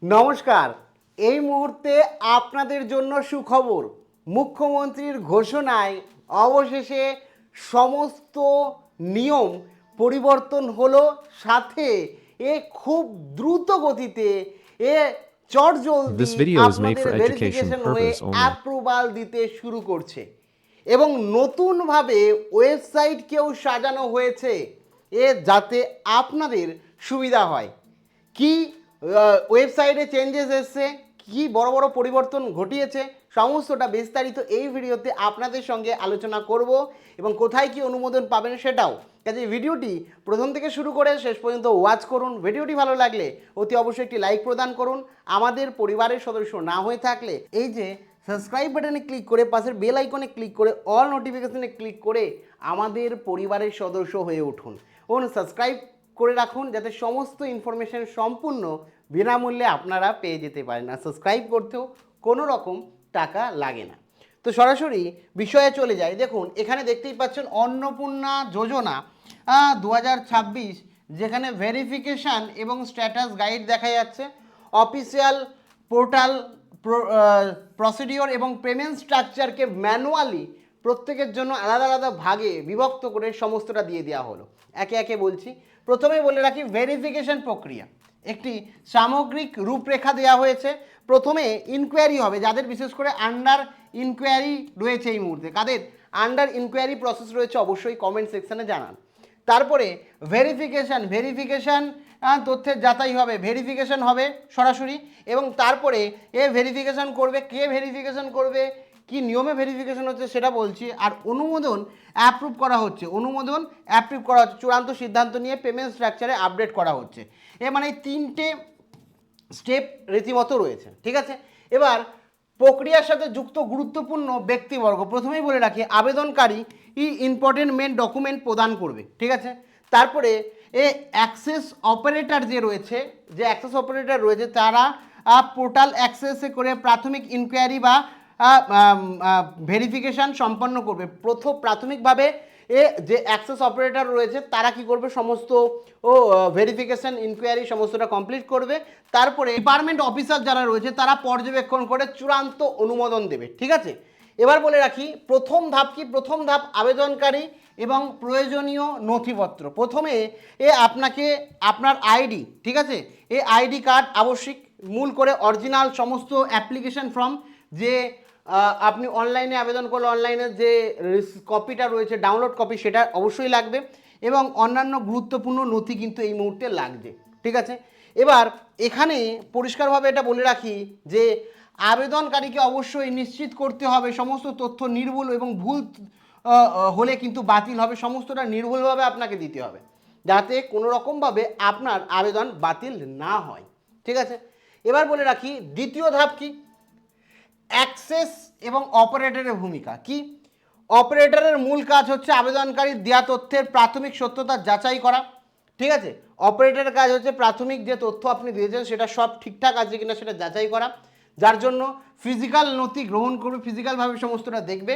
নমস্কার। এই মুহূর্তে আপনাদের জন্য সুখবর। মুখ্যমন্ত্রীর ঘোষণায় অবশেষে সমস্ত নিয়ম পরিবর্তন হলো, সাথে এ খুব দ্রুত গতিতে এ চটজলদি This video is made আপনাদের for education ভেরিফিকেশন হয়ে purpose only. অ্যাপ্রুভাল দিতে শুরু করছে এবং নতুনভাবে ওয়েবসাইটকেও সাজানো হয়েছে যাতে আপনাদের সুবিধা হয়। কি ওয়েবসাইটে চেঞ্জেস এসছে, কি বড় বড় পরিবর্তন ঘটিয়েছে, সমস্তটা বিস্তারিত এই ভিডিওতে আপনাদের সঙ্গে আলোচনা করব এবং কোথায় কি অনুমোদন পাবেন সেটাও। কাজে ভিডিওটি প্রথম থেকে শুরু করে শেষ পর্যন্ত ওয়াচ করুন। ভিডিওটি ভালো লাগলে অতি অবশ্যই একটি লাইক প্রদান করুন। আমাদের পরিবারের সদস্য না হয়ে থাকলে এই যে সাবস্ক্রাইব বাটনে ক্লিক করে পাশের বেল আইকনে ক্লিক করে অল নোটিফিকেশনে ক্লিক করে আমাদের পরিবারের সদস্য হয়ে উঠুন এবং সাবস্ক্রাইব করে রাখুন যাতে সমস্ত ইনফরমেশন সম্পূর্ণ বিনামূল্যে আপনারা পেয়ে যেতে পারেন। আর সাবস্ক্রাইব করতেও কোনো রকম টাকা লাগে না। তো সরাসরি বিষয়ে চলে যাই। দেখুন এখানে দেখতেই পাচ্ছেন অন্নপূর্ণা যোজনা 2026, যেখানে ভেরিফিকেশান এবং স্ট্যাটাস গাইড দেখা যাচ্ছে। অফিসিয়াল পোর্টাল প্রসিডিওর এবং পেমেন্ট স্ট্রাকচারকে ম্যানুয়ালি প্রত্যেকের জন্য আলাদা আলাদা ভাগে বিভক্ত করে সমস্তটা দিয়ে দেওয়া হলো। একে একে বলছি। প্রথমে বলে রাখি, ভেরিফিকেশন প্রক্রিয়া একটি সামগ্রিক রূপরেখা দেওয়া হয়েছে। প্রথমে ইনকোয়ারি হবে, যাদের বিশেষ করে আন্ডার ইনকোয়ারি রয়েছে এই মুহূর্তে, কাদের আন্ডার ইনকোয়ারি প্রসেস রয়েছে অবশ্যই কমেন্ট সেকশানে জানান। তারপরে ভেরিফিকেশান তথ্যের যাচাই হবে, ভেরিফিকেশান হবে সরাসরি। এবং তারপরে ভেরিফিকেশান করবে, কে ভেরিফিকেশান করবে, কি নিয়মে ভেরিফিকেশন হচ্ছে সেটা বলছি। আর অনুমোদন অ্যাপ্রুভ করা হচ্ছে, চূড়ান্ত সিদ্ধান্ত নিয়ে পেমেন্ট স্ট্রাকচারে আপডেট করা হচ্ছে। মানে তিনটে স্টেপ রীতিমতো রয়েছে, ঠিক আছে। এবার প্রক্রিয়ার সাথে যুক্ত গুরুত্বপূর্ণ ব্যক্তিবর্গ, প্রথমেই বলে রাখি আবেদনকারী ইম্পর্টেন্ট মেন ডকুমেন্ট প্রদান করবে, ঠিক আছে। তারপরে অ্যাক্সেস অপারেটর রয়েছে, তারা পোর্টাল অ্যাক্সেসে করে প্রাথমিক ইনকোয়ারি বা ভেরিফিকেশান সম্পন্ন করবে। প্রাথমিকভাবে যে অ্যাক্সেস অপারেটর রয়েছে তারা কি করবে, সমস্ত ভেরিফিকেশান ইনকোয়ারি সমস্তটা কমপ্লিট করবে। তারপরে ডিপার্টমেন্ট অফিসার যারা রয়েছে তারা পর্যবেক্ষণ করে চূড়ান্ত অনুমোদন দেবে, ঠিক আছে। এবার বলে রাখি প্রথম ধাপ কি, প্রথম ধাপ আবেদনকারী এবং প্রয়োজনীয় নথিপত্র। প্রথমে আপনাকে আপনার আইডি, ঠিক আছে, আইডি কার্ড আবশ্যিক, মূল করে অরিজিনাল সমস্ত অ্যাপ্লিকেশন ফর্ম, যে আপনি অনলাইনে আবেদন করলে অনলাইনের যে কপিটা রয়েছে ডাউনলোড কপি, সেটা অবশ্যই লাগবে। এবং অন্যান্য গুরুত্বপূর্ণ নথি কিন্তু এই মুহূর্তে লাগবে, ঠিক আছে। এবার এখানে পরিষ্কারভাবে এটা বলে রাখি যে আবেদনকারীকে অবশ্যই নিশ্চিত করতে হবে সমস্ত তথ্য নির্ভুল এবং ভুল হলে কিন্তু বাতিল হবে। সমস্তটা নির্ভুলভাবে আপনাকে দিতে হবে যাতে কোনো রকমভাবে আপনার আবেদন বাতিল না হয়, ঠিক আছে। এবার বলে রাখি দ্বিতীয় ধাপ কি, অ্যাক্সেস এবং অপারেটরের ভূমিকা কি। অপারেটরের মূল কাজ হচ্ছে আবেদনকারীর দেওয়া তথ্যের প্রাথমিক সত্যতা যাচাই করা, ঠিক আছে। অপারেটরের কাজ হচ্ছে প্রাথমিক যে তথ্য আপনি দিয়েছেন সেটা সব ঠিকঠাক আছে কিনা সেটা যাচাই করা, যার জন্য ফিজিক্যাল নথি গ্রহণ করবে, ফিজিক্যালভাবে সমস্তটা দেখবে,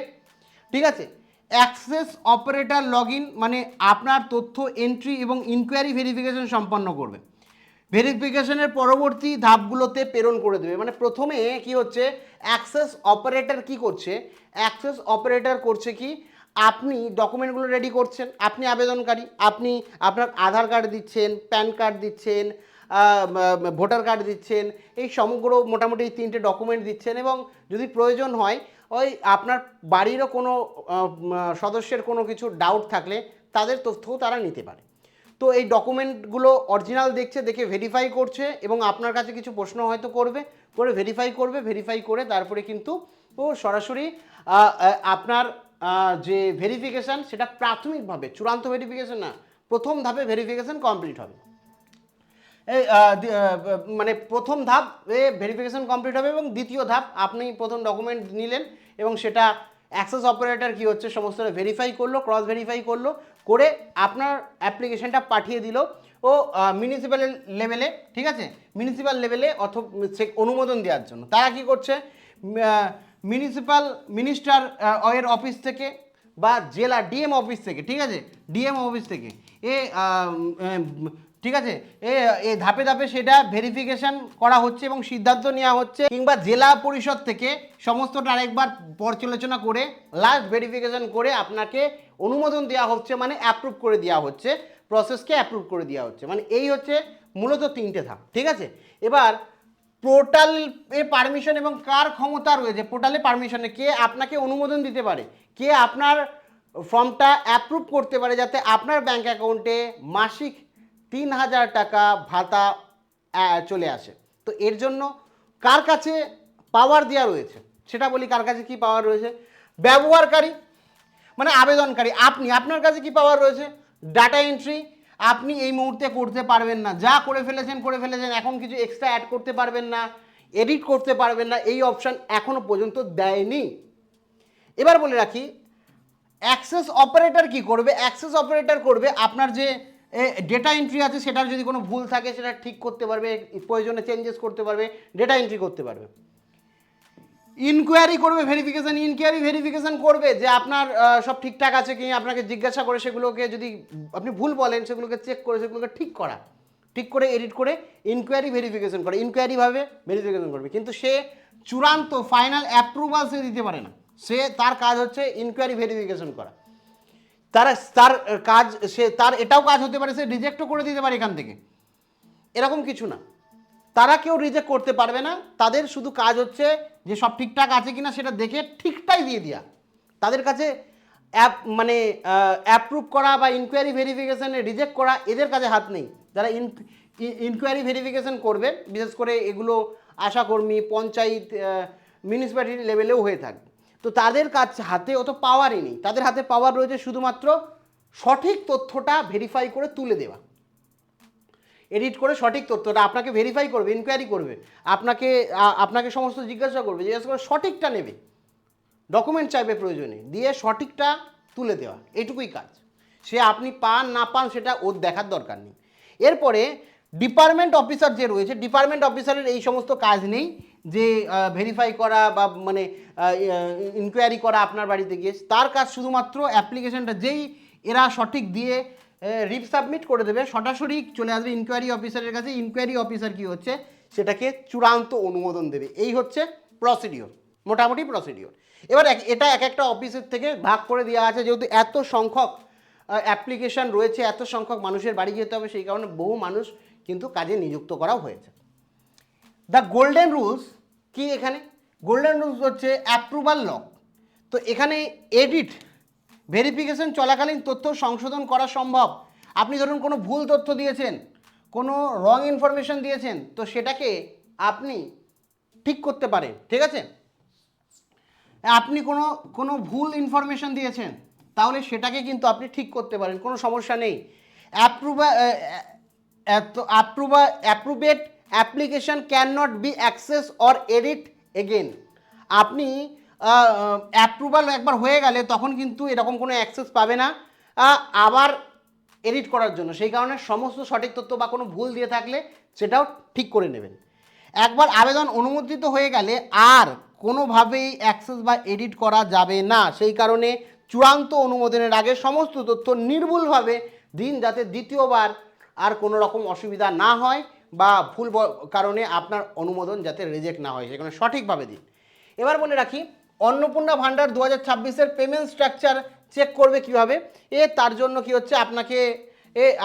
ঠিক আছে। অ্যাক্সেস অপারেটর লগ ইন, মানে আপনার তথ্য এন্ট্রি এবং ইনকোয়ারি ভেরিফিকেশন সম্পন্ন করবে, ভেরিফিকেশনের পরবর্তী ধাপগুলোতে প্রেরণ করে দেবে। মানে প্রথমে কি হচ্ছে, অ্যাক্সেস অপারেটর কি করছে, অ্যাক্সেস অপারেটর করছে কি, আপনি ডকুমেন্টগুলো রেডি করছেন, আপনি আবেদনকারী, আপনি আপনার আধার কার্ড দিচ্ছেন, প্যান কার্ড দিচ্ছেন, ভোটার কার্ড দিচ্ছেন, এই সমগ্র মোটামুটি এই তিনটে ডকুমেন্ট দিচ্ছেন। এবং যদি প্রয়োজন হয় ওই আপনার বাড়িরও কোনো সদস্যের কোনো কিছু ডাউট থাকলে তাদের তথ্যও তারা নিতে পারে। তো এই ডকুমেন্টগুলো অরিজিনাল দেখছে, দেখে ভেরিফাই করছে এবং আপনার কাছে কিছু প্রশ্ন হয়তো করে ভেরিফাই করে তারপরে কিন্তু ও সরাসরি আপনার যে ভেরিফিকেশান সেটা প্রাথমিকভাবে, চূড়ান্ত ভেরিফিকেশান না, প্রথম ধাপে ভেরিফিকেশান কমপ্লিট হবে। মানে প্রথম ধাপ ভেরিফিকেশান কমপ্লিট হবে এবং দ্বিতীয় ধাপ আপনি প্রথম ডকুমেন্ট নিলেন এবং সেটা অ্যাক্সেস অপারেটর কি হচ্ছে সমস্তটা ভেরিফাই করলো, ক্রস ভেরিফাই করলো, করে আপনার অ্যাপ্লিকেশনটা পাঠিয়ে দিল ও মিউনিসিপ্যাল লেভেলে, ঠিক আছে, মিউনিসিপ্যাল লেভেলে অথবা অনুমোদন দেওয়ার জন্য তারা কি করছে, মিউনিসিপ্যাল মিনিস্টার এর অফিস থেকে বা জেলা ডিএম অফিস থেকে, ঠিক আছে, ডিএম অফিস থেকে ঠিক আছে, এ ধাপে ধাপে সেটা ভেরিফিকেশন করা হচ্ছে এবং সিদ্ধান্ত নেওয়া হচ্ছে, কিংবা জেলা পরিষদ থেকে সমস্তটা আরেকবার পর্যালোচনা করে লাস্ট ভেরিফিকেশন করে আপনাকে অনুমোদন দেওয়া হচ্ছে, মানে অ্যাপ্রুভ করে দেওয়া হচ্ছে, প্রসেসকে অ্যাপ্রুভ করে দেওয়া হচ্ছে। মানে এই হচ্ছে মূলত 3টে ধাপ। ঠিক আছে, এবার পোর্টালে পারমিশন এবং কার ক্ষমতা রয়েছে পোর্টালে পারমিশনে, কে আপনাকে অনুমোদন দিতে পারে, কে আপনার ফর্মটা অ্যাপ্রুভ করতে পারে যাতে আপনার ব্যাঙ্ক অ্যাকাউন্টে মাসিক 3,000 টাকা ভাতা চলে আসে। তো এর জন্য কার কাছে পাওয়ার দেওয়া রয়েছে সেটা বলি। কার কাছে কি পাওয়ার রয়েছে? ব্যবহারকারী মানে আবেদনকারী, আপনার কাছে কি পাওয়ার রয়েছে? ডাটা এন্ট্রি আপনি এই মুহূর্তে করতে পারবেন না, যা করে ফেলেছেন, এখন কিছু এক্সট্রা অ্যাড করতে পারবেন না, এডিট করতে পারবেন না, এই অপশান এখনো পর্যন্ত দেয়নি। এবার বলে রাখি অ্যাক্সেস অপারেটর কি করবে? অ্যাক্সেস অপারেটর করবে আপনার যে ডেটা এন্ট্রি আছে সেটার যদি কোনো ভুল থাকে সেটা ঠিক করতে পারবে, প্রয়োজনে চেঞ্জেস করতে পারবে, ডেটা এন্ট্রি করতে পারবে। ইনকোয়ারি করবে, ভেরিফিকেশন করবে যে আপনার সব ঠিকঠাক আছে কি, আপনাকে জিজ্ঞাসা করে সেগুলোকে যদি আপনি ভুল বলেন সেগুলোকে চেক করে সেগুলোকে ঠিক করে এডিট করে ভেরিফিকেশন করে, ইনকোয়ারিভাবে ভেরিফিকেশন করবে। কিন্তু সে চূড়ান্ত ফাইনাল অ্যাপ্রুভাল সে দিতে পারে না, তার কাজ হচ্ছে ইনকোয়ারি ভেরিফিকেশন করা। তার কাজ তার এটাও কাজ হতে পারে সে রিজেক্টও করে দিতে পারে এখান থেকে, এরকম কিছু না। তারা কেউ রিজেক্ট করতে পারবে না, তাদের শুধু কাজ হচ্ছে যে সব ঠিকঠাক আছে কিনা সেটা দেখে ঠিকটাই দিয়ে দেওয়া। তাদের কাছে মানে অ্যাপ্রুভ করা বা ইনকোয়ারি ভেরিফিকেশানে রিজেক্ট করা এদের কাছে হাত নেই। যারা ইনকোয়ারি ভেরিফিকেশান করবে বিশেষ করে এগুলো আশাকর্মী, পঞ্চায়েত, মিউনিসিপ্যালিটি লেভেলেও হয়ে থাকবে, তো তাদের হাতে অত পাওয়ারই নেই। তাদের হাতে পাওয়ার রয়েছে শুধুমাত্র সঠিক তথ্যটা ভেরিফাই করে তুলে দেওয়া, এডিট করে সঠিক তথ্যটা আপনাকে ভেরিফাই করবে, ইনকোয়ারি করবে, আপনাকে সমস্ত জিজ্ঞাসা করে সঠিকটা নেবে, ডকুমেন্ট চাইবে প্রয়োজনে, দিয়ে সঠিকটা তুলে দেওয়া, এইটুকুই কাজ। সে আপনি পান না পান সেটা ওর দেখার দরকার নেই। এরপরে ডিপার্টমেন্ট অফিসার যে রয়েছে, ডিপার্টমেন্ট অফিসারের এই সমস্ত কাজ নেই যে ভেরিফাই করা বা মানে ইনকোয়ারি করা আপনার বাড়িতে গিয়ে। তার কাজ শুধুমাত্র অ্যাপ্লিকেশনটা যেই এরা সঠিক দিয়ে রিসাবমিট করে দেবে, সরাসরি চলে আসবে ইনকোয়ারি অফিসারের কাছে। ইনকোয়ারি অফিসার কি হচ্ছে সেটাকে চূড়ান্ত অনুমোদন দেবে। এই হচ্ছে প্রসিডিওর, মোটামুটি প্রসিডিওর। এবার এটা এক একটা অফিসের থেকে ভাগ করে দেওয়া আছে, যেহেতু এত সংখ্যক অ্যাপ্লিকেশন রয়েছে, এত সংখ্যক মানুষের বাড়ি যেতে হবে, সেই কারণে বহু মানুষ কিন্তু কাজে নিযুক্ত করাও হয়েছে। দ্য গোল্ডেন রুলস কি? এখানে গোল্ডেন রুলস হচ্ছে অ্যাপ্রুভাল লক। তো এখানে এডিট ভেরিফিকেশন চলাকালীন তথ্য সংশোধন করা সম্ভব। আপনি ধরুন কোনো ভুল তথ্য দিয়েছেন, কোনো রং ইনফরমেশন দিয়েছেন, তো সেটাকে আপনি ঠিক করতে পারেন। ঠিক আছে, আপনি কোনো ভুল ইনফরমেশন দিয়েছেন তাহলে সেটাকে কিন্তু আপনি ঠিক করতে পারেন, কোনো সমস্যা নেই। Approved application can not be access or edit again. আপনি অ্যাপ্রুভাল একবার হয়ে গেলে তখন কিন্তু এরকম কোনো অ্যাক্সেস পাবে না আবার এডিট করার জন্য। সেই কারণে সমস্ত সঠিক তথ্য বা কোনো ভুল দিয়ে থাকলে সেটাও ঠিক করে নেবেন। একবার আবেদন অনুমোদিত হয়ে গেলে আর কোনোভাবেই অ্যাক্সেস বা এডিট করা যাবে না। সেই কারণে চূড়ান্ত অনুমোদনের আগে সমস্ত তথ্য নির্ভুলভাবে দিন, যাতে দ্বিতীয়বার আর কোনো রকম অসুবিধা না হয় বা ভুল কারণে আপনার অনুমোদন যাতে রিজেক্ট না হয়, সেখানে সঠিকভাবে দিন। এবার বলে রাখি অন্নপূর্ণা ভান্ডার 2026-এর পেমেন্ট স্ট্রাকচার চেক করবে কিভাবে? তার জন্য কি হচ্ছে, আপনাকে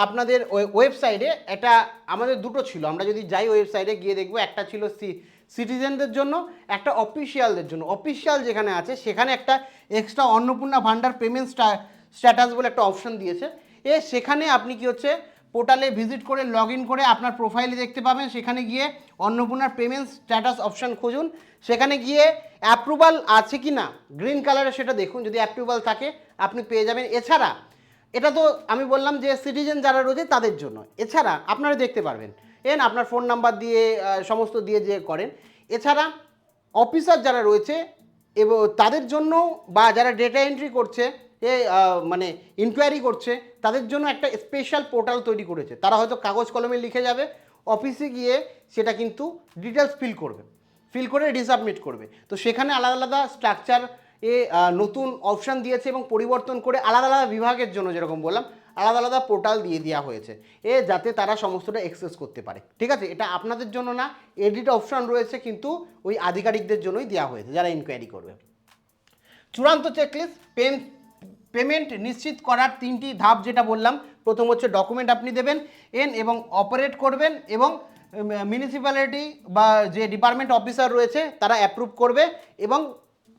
আপনাদের ওয়েবসাইটে এটা আমাদের দুটো ছিল, আমরা যদি যাই ওয়েবসাইটে গিয়ে দেখবো, একটা ছিল সিটিজেনদের জন্য, একটা অফিসিয়ালদের জন্য। অফিসিয়াল যেখানে আছে সেখানে একটা এক্সট্রা অন্নপূর্ণা ভান্ডার পেমেন্ট স্ট্যাটাস বলে একটা অপশন দিয়েছে। সেখানে আপনি কি হচ্ছে পোর্টালে ভিজিট করে লগ ইন করে আপনার প্রোফাইলে দেখতে পাবেন, সেখানে গিয়ে অন্নপূর্ণার পেমেন্ট স্ট্যাটাস অপশান খুঁজুন, সেখানে গিয়ে অ্যাপ্রুভাল আছে কি না গ্রিন কালারে সেটা দেখুন, যদি অ্যাপ্রুভাল থাকে আপনি পেয়ে যাবেন। এছাড়া এটা তো আমি বললাম যে সিটিজেন যারা রয়েছে তাদের জন্য, এছাড়া আপনারা দেখতে পারবেন আপনার ফোন নাম্বার দিয়ে সমস্ত দিয়ে যে করেন। এছাড়া অফিসার যারা রয়েছে এবং তাদের জন্য বা যারা ডেটা এন্ট্রি করছে মানে ইনকোয়ারি করছে তাদের জন্য একটা স্পেশাল পোর্টাল তৈরি করেছে। তারা হয়তো কাগজ কলমে লিখে যাবে, অফিসে গিয়ে সেটা কিন্তু ডিটেলস ফিল করে রিসাবমিট করবে। তো সেখানে আলাদা আলাদা স্ট্রাকচার নতুন অপশান দিয়েছে এবং পরিবর্তন করে আলাদা আলাদা বিভাগের জন্য যেরকম বললাম আলাদা আলাদা পোর্টাল দিয়ে দেওয়া হয়েছে যাতে তারা সমস্তটা অ্যাক্সেস করতে পারে। ঠিক আছে, এটা আপনাদের জন্য না, এডিট অপশান রয়েছে কিন্তু ওই আধিকারিকদের জন্যই দেওয়া হয়েছে যারা ইনকোয়ারি করবে। চূড়ান্ত চেকলিস্ট পেমেন্ট নিশ্চিত করার 3টি ধাপ যেটা বললাম, প্রথম হচ্ছে ডকুমেন্ট আপনি দেবেন এবং অপারেট করবেন এবং মিউনিসিপ্যালিটি বা যে ডিপার্টমেন্ট অফিসার রয়েছে তারা অ্যাপ্রুভ করবে এবং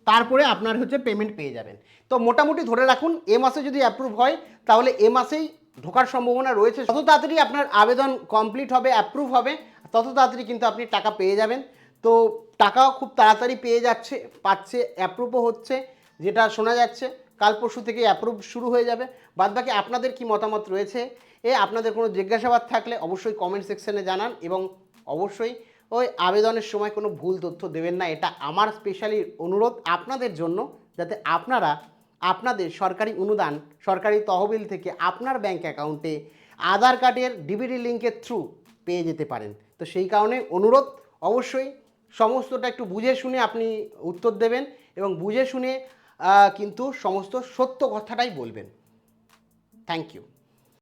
তারপরে আপনার হচ্ছে পেমেন্ট পেয়ে যাবেন। তো মোটামুটি ধরে রাখুন এ মাসে যদি অ্যাপ্রুভ হয় তাহলে এ মাসেই ঢোকার সম্ভাবনা রয়েছে। যত তাড়াতাড়ি আপনার আবেদন কমপ্লিট হবে, অ্যাপ্রুভ হবে, তত তাড়াতাড়ি কিন্তু আপনি টাকা পেয়ে যাবেন। তো টাকাও খুব তাড়াতাড়ি পাচ্ছে, অ্যাপ্রুভও হচ্ছে, যেটা শোনা যাচ্ছে কাল পরশু থেকে অ্যাপ্রুভ শুরু হয়ে যাবে। বাদবাকি আপনাদের কি মতামত রয়েছে, আপনাদের কোনো জিজ্ঞাসাবাদ থাকলে অবশ্যই কমেন্ট সেকশনে জানান এবং অবশ্যই ওই আবেদনের সময় কোনো ভুল তথ্য দেবেন না, এটা আমার স্পেশালি অনুরোধ আপনাদের জন্য, যাতে আপনারা আপনাদের সরকারি অনুদান সরকারি তহবিল থেকে আপনার ব্যাংক অ্যাকাউন্টে আধার কার্ডের ডিবিটি লিঙ্কের থ্রু পেয়ে যেতে পারেন। তো সেই কারণে অনুরোধ, অবশ্যই সমস্তটা একটু বুঝে শুনে আপনি উত্তর দেবেন এবং বুঝে শুনে কিন্তু সমস্ত সত্য কথাটাই বলবেন। Thank you.